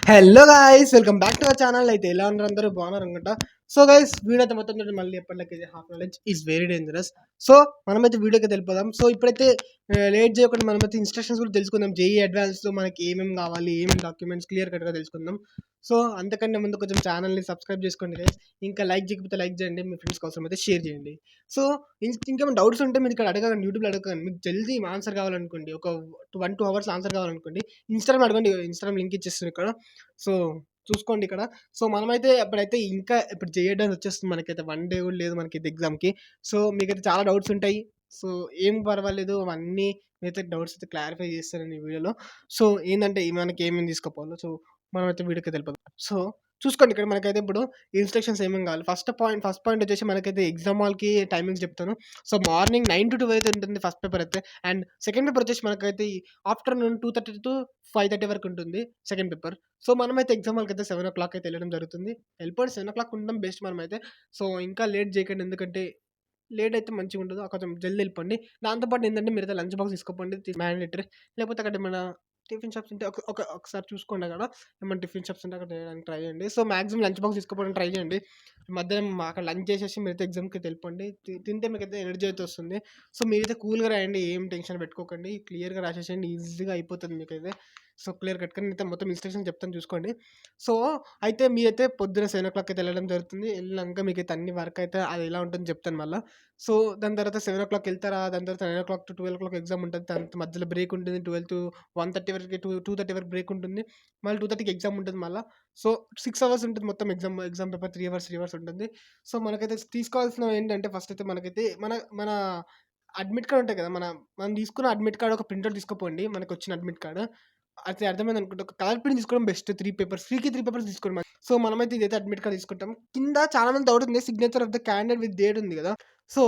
Hello guys, welcome back to our channel. అయితే ఎలా ఉన్నారు? అందరూ బాగున్నారు అనుకుంటా. సో గైస్, వీడియో అయితే మొత్తం చూడండి. మళ్ళీ ఎప్పటికైతే half knowledge is very dangerous. So మనమైతే వీడియోకి వెళ్ళిపోదాం. సో ఇప్పుడైతే లేట్ చేయకుండా మనమైతే ఇన్స్ట్రక్షన్స్ కూడా తెలుసుకుందాం. జేఈ అడ్వాన్స్లో మనకి ఏమేమి కావాలి, ఏమేమి డాక్యుమెంట్స్ క్లియర్ కట్గా తెలుసుకుందాం. సో అంతకంటే ముందు కొంచెం ఛానల్ని సబ్స్క్రైబ్ చేసుకోండి గైస్. ఇంకా లైక్ చేయకపోతే లైక్ చేయండి, మీ ఫ్రెండ్స్ కోసం అయితే షేర్ చేయండి. సో ఇంకేమైనా డౌట్స్ ఉంటే మీరు ఇక్కడ అడగండి, యూట్యూబ్లో అడగండి. మీకు జల్దీ ఆన్సర్ కావాలనుకోండి, ఒక 1-2 అవర్స్ ఆన్సర్ కావాలనుకోండి, ఇన్స్టాగ్రామ్ అడగండి. ఇన్స్టాగ్రామ్ లింక్ ఇచ్చేస్తుంది ఇక్కడ. సో చూసుకోండి ఇక్కడ. సో మనమైతే అప్పుడైతే ఇంకా ఇప్పుడు చేయడానికి వచ్చేస్తుంది. మనకైతే 1 డే కూడా లేదు మనకైతే ఎగ్జామ్కి. సో మీకైతే చాలా డౌట్స్ ఉంటాయి. సో ఏం పర్వాలేదు, అవన్నీ మీరైతే డౌట్స్ అయితే క్లారిఫై చేస్తాను ఈ వీడియోలో. సో ఏంటంటే మనకి ఏమేమి తీసుకోపోవాలో, సో మనమైతే వీడియోకి వెళ్ళిపోదాం. సో చూసుకోండి ఇక్కడ మనకైతే ఇప్పుడు ఇన్స్ట్రక్షన్స్ ఏమేమి కావాలి. ఫస్ట్ పాయింట్ వచ్చేసి మనకైతే ఎగ్జామ్ హాల్కి టైమింగ్స్ చెప్తాను. సో మార్నింగ్ 9 to 12 అయితే ఉంటుంది ఫస్ట్ పేపర్ అయితే. అండ్ సెకండ్ పేపర్ వచ్చేసి మనకైతే ఆఫ్టర్నూన్ 2:30 to 5:30 వరకు ఉంటుంది సెకండ్ పేపర్. సో మనమైతే ఎగ్జామ్ హాల్కి అయితే 7 o'clock అయితే వెళ్ళడం జరుగుతుంది. వెళ్ళిపోయి 7 o'clock ఉండడం బెస్ట్ మనమైతే. సో ఇంకా లేట్ చేయకండి, ఎందుకంటే లేట్ అయితే మంచిగా ఉండదు. కొంచెం జల్దీ వెళ్ళిపోండి. దాంతోపాటు ఏంటంటే మీరైతే లంచ్ బాక్స్ తీసుకోపోండి, మ్యాండేటరీ. లేకపోతే అక్కడ ఏమైనా టిఫిన్ షాప్స్ ఉంటే ఒకసారి చూసుకోండి అక్కడ. ఏమైనా టిఫిన్ షాప్స్ ఉంటే అక్కడ చేయడానికి ట్రై చేయండి. సో మాక్సిమం లంచ్ బాక్స్ తీసుకోవడానికి ట్రై చేయండి. మధ్యాహ్నం అక్కడ లంచ్ చేసేసి మీరైతే ఎగ్జామ్కి వెళ్ళిపోండి. తింటే మీకైతే ఎనర్జీ అయితే వస్తుంది. సో మీరైతే కూల్గా రాయండి, ఏం టెన్షన్ పెట్టుకోకండి. క్లియర్గా రాసేసేయండి, ఈజీగా అయిపోతుంది మీకైతే. సో క్లియర్ కట్టుకొని అయితే మొత్తం ఇన్స్ట్రక్షన్ చెప్తాను చూసుకోండి. సో అయితే మీరైతే పొద్దున 7 o'clock అయితే వెళ్ళడం జరుగుతుంది. వెళ్ళినాక మీకైతే అన్ని వర్క్ అయితే అది ఎలా ఉంటుందో చెప్తాను మళ్ళీ. సో దాని తర్వాత 7 o'clock వెళ్తారా, దాని తర్వాత 9 o'clock to 12 o'clock ఎగ్జామ్ ఉంటుంది. దాని మధ్యలో బ్రేక్ ఉంటుంది. 12 to 1:30 వరకు, 2:30 వరకు బ్రేక్ ఉంటుంది. మళ్ళీ 2:30కి ఎగ్జామ్ ఉంటుంది మళ్ళీ. సో 6 hours ఉంటుంది మొత్తం ఎగ్జామ్ పేపర్. 3 hours ఉంటుంది. సో మనకైతే తీసుకోవాల్సినవి ఏంటంటే ఫస్ట్ అయితే మనకైతే మన మన అడ్మిట్ కార్డ్ ఉంటాయి కదా, మనం తీసుకున్న అడ్మిట్ కార్డ్ ఒక ప్రింట్అవుట్ తీసుకుపోండి. మనకు వచ్చిన అడ్మిట్ కార్డ్ అయితే అర్థమైంది అనుకుంటే ఒక కలర్ ప్రింట్ తీసుకోవడం బెస్ట్. 3 పేపర్స్ ఫ్రీకి, 3 పేపర్స్ తీసుకోవడం. సో మనమైతే ఇదైతే అడ్మిట్ కార్డ్ తీసుకుంటాం. కింద చాలా మంది డౌట్ ఉంది, signature of the candidate with date ఉంది కదా. సో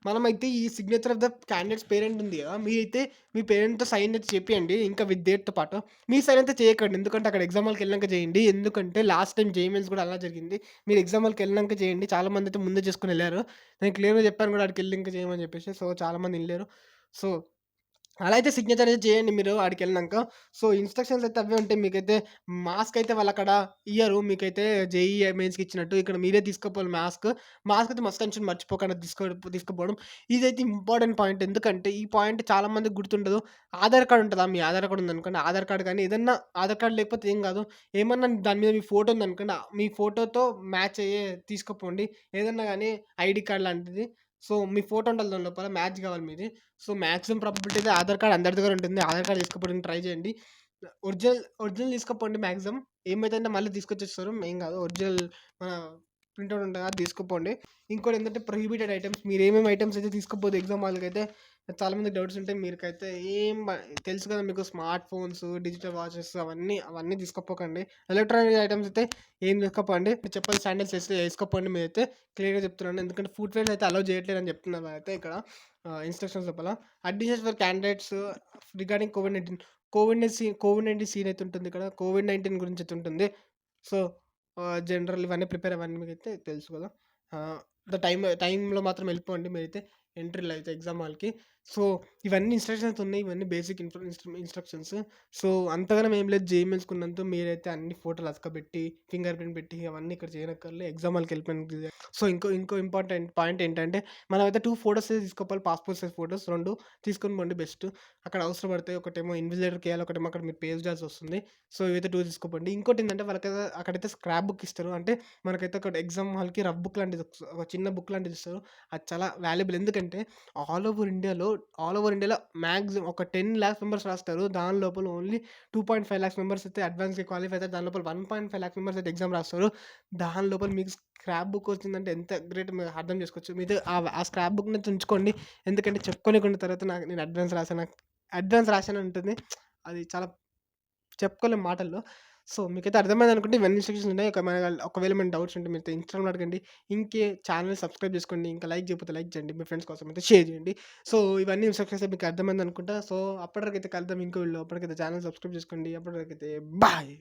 మనమైతే ఈ signature of the candidates parent ఉంది కదా, మీరైతే మీ పేరెంట్తో సైన్ అయితే చేపియండి, ఇంకా విత్ డేట్తో పాటు. మీ సైన్ అయితే చేయకండి, ఎందుకంటే అక్కడ ఎగ్జామ్ హాల్కి వెళ్ళాక చేయండి. ఎందుకంటే లాస్ట్ టైం జేఈమెయిల్స్ కూడా అలా జరిగింది. మీరు ఎగ్జామ్ హాల్కి వెళ్ళాక చేయండి. చాలా మంది అయితే ముందే చేసుకుని వెళ్ళారు. నేను క్లియర్గా చెప్పాను కూడా అక్కడికి వెళ్ళి ఇంకా చేయమని చెప్పేసి. సో చాలా మంది వెళ్ళారు. సో అలా అయితే సిగ్నేచర్ అయితే చేయండి మీరు ఆడికెళ్ళినాక. సో ఇన్స్ట్రక్షన్స్ అయితే అవే ఉంటాయి. మీకైతే మాస్క్ అయితే వాళ్ళక్కడ ఇయ్యరు. మీకైతే జేఈఈ మెయిన్స్‌కి ఇచ్చినట్టు ఇక్కడ మీరే తీసుకుపోవాలి మాస్క్. మాస్క్ అయితే మస్ట్ టెన్షన్ మర్చిపోకుండా తీసుకుపోవడం. ఇదైతే ఇంపార్టెంట్ పాయింట్. ఎందుకంటే ఈ పాయింట్ చాలా మందికి గుర్తుండదు. ఆధార్ కార్డ్ ఉంటదా? మీ ఆధార్ కార్డ్ ఉందనుకోండి, ఆధార్ కార్డ్ కానీ ఏదన్నా, ఆధార్ కార్డ్ లేకపోతే ఏం కాదు. ఏమన్నా దాని మీద మీ ఫోటో ఉందనుకోండి, మీ ఫోటోతో మ్యాచ్ అయ్యే తీసుకుపోండి. ఏదన్నా గానీ ఐడీ కార్డ్ లాంటిది. సో మీ ఫోటో ఉండాలి దాని లోపల, మ్యాచ్ కావాలి మీది. సో మాక్సిమం ప్రాబబిలిటీ అయితే ఆధార్ కార్డ్ అందరి దగ్గర ఉంటుంది. ఆధార్ కార్డ్ తీసుకుపోవడానికి ట్రై చేయండి. ఒరిజినల్ తీసుకుపోండి మ్యాక్సిమం. ఏమైతుందంటే మళ్ళీ తీసుకొచ్చేస్తారు, ఏం కాదు. ఒరిజినల్ మన ప్రింట్అవుట్ ఉంటుంది, అది తీసుకుపోండి. ఇంకోటి ఏంటంటే ప్రొహిబిటెడ్ ఐటమ్స్, మీరు ఏమేమి ఐటమ్స్ అయితే తీసుకుపోతే ఎగ్జామ్ వాళ్ళకి అయితే చాలామంది డౌట్స్ ఉంటాయి. మీకైతే తెలుసు కదా మీకు, స్మార్ట్ ఫోన్స్, డిజిటల్ వాచెస్ అవన్నీ తీసుకుపోకండి. ఎలక్ట్రానిక్ ఐటమ్స్ అయితే ఏం తీసుకుపోండి. చెప్పాలి శాండిల్స్ వేసుకోపోండి. మీరైతే క్లియర్గా చెప్తున్నాను, ఎందుకంటే ఫుడ్ వేర్ అయితే అలౌ చేయట్లేదు అని చెప్తున్నారు అయితే ఇక్కడ ఇన్స్ట్రక్షన్స్ లోపల. అడ్మిషన్స్ ఫర్ క్యాండిడేట్స్ రిగార్డింగ్ కోవిడ్-19 సీన్ అయితే ఉంటుంది ఇక్కడ. కోవిడ్-19 గురించి అయితే ఉంటుంది. సో జనరల్ ఇవన్నీ ప్రిపేర్ అవ్వండి, మీకైతే తెలుసు కదా. టైంలో మాత్రం వెళ్ళిపోండి మీరైతే ఎంట్రీలో అయితే ఎగ్జామ్ హాల్కి. సో ఇవన్నీ ఇన్స్ట్రక్షన్స్ ఉన్నాయి, ఇవన్నీ బేసిక్ ఇన్స్ట్రక్షన్స్. సో అంతగానం ఏం లేదు. జేఈమెయిల్స్కున్నంత మీరైతే అన్ని ఫోటోలు అతకబెట్టి, ఫింగర్ ప్రింట్ పెట్టి అవన్నీ ఇక్కడ చేయనక్కర్లే. ఎగ్జామ్ హాల్కి వెళ్ళిపోయిన. సో ఇంకో ఇంపార్టెంట్ పాయింట్ ఏంటంటే మనమైతే 2 ఫోటోస్ తీసుకోవాలి. పాస్పోర్ట్ సైజ్ ఫోటోస్ 2 తీసుకొని పోండి బెస్ట్. అక్కడ అవసరం పడతాయి. ఒకటేమో ఇన్విజిలేటర్కి వేయాలి, ఒకటేమో అక్కడ మీరు పే చేయాల్సి వస్తుంది. సో ఇవైతే 2 తీసుకోపోండి. ఇంకోటి ఏంటంటే వాళ్ళకైతే అక్కడైతే స్క్రాప్ బుక్ ఇస్తారు. అంటే మనకైతే అక్కడ ఎగ్జామ్ హాల్కి రఫ్ బుక్ లాంటిది, ఒక చిన్న బుక్ లాంటిది ఇస్తారు. అది చాలా వాల్యుబుల్. ఎందుకంటే ఆల్ ఓవర్ ఇండియాలో మ్యాక్సిమం ఒక 10 lakhs మెంబర్స్ రాస్తారు. దాని లోపల ఓన్లీ 2.5 lakhs మెంబర్స్ అయితే అడ్వాన్స్‌కి క్వాలిఫై అవుతారు. దాని లోపల 1.5 lakhs మెంబర్స్ అయితే ఎగ్జామ్ రాస్తారు. దాని లోపల మీకు స్క్రాప్ బుక్ వచ్చిందంటే ఎంత గ్రేట్ మీరు అర్థం చేసుకోవచ్చు. మీరు ఆ స్క్రాప్ బుక్‌ని అయితే ఉంచుకోండి. ఎందుకంటే చెప్పుకోలేకుండా తర్వాత నేను అడ్వాన్స్ రాశాను ఉంటుంది. అది చాలా చెప్పుకోలేం మాటల్లో. సో మీకైతే అర్థమైంది అనుకుంటే ఇవన్నీ ఇన్స్ట్రక్షన్స్ ఉన్నాయి. ఒకవేళ ఏమైనా డౌట్స్ ఉంటే మీరు ఇన్‌స్టాగ్రామ్‌లో అడగండి. ఛానెల్ సబ్స్క్రైబ్ చేసుకోండి. ఇంకా లైక్ చేయకపోతే లైక్ చేయండి. మీ ఫ్రెండ్స్ కోసం అయితే షేర్ చేయండి. సో ఇవన్నీ ఇన్స్ట్రక్షన్స్ మీకు అర్థమైంది అనుకుంటా. సో అప్పటివరకైతే కలుద్దాం ఇంకో వీడియోలో. అప్పటికైతే ఛానెల్ సబ్స్క్రైబ్ చేసుకోండి. అప్పటివరకైతే బాయ్.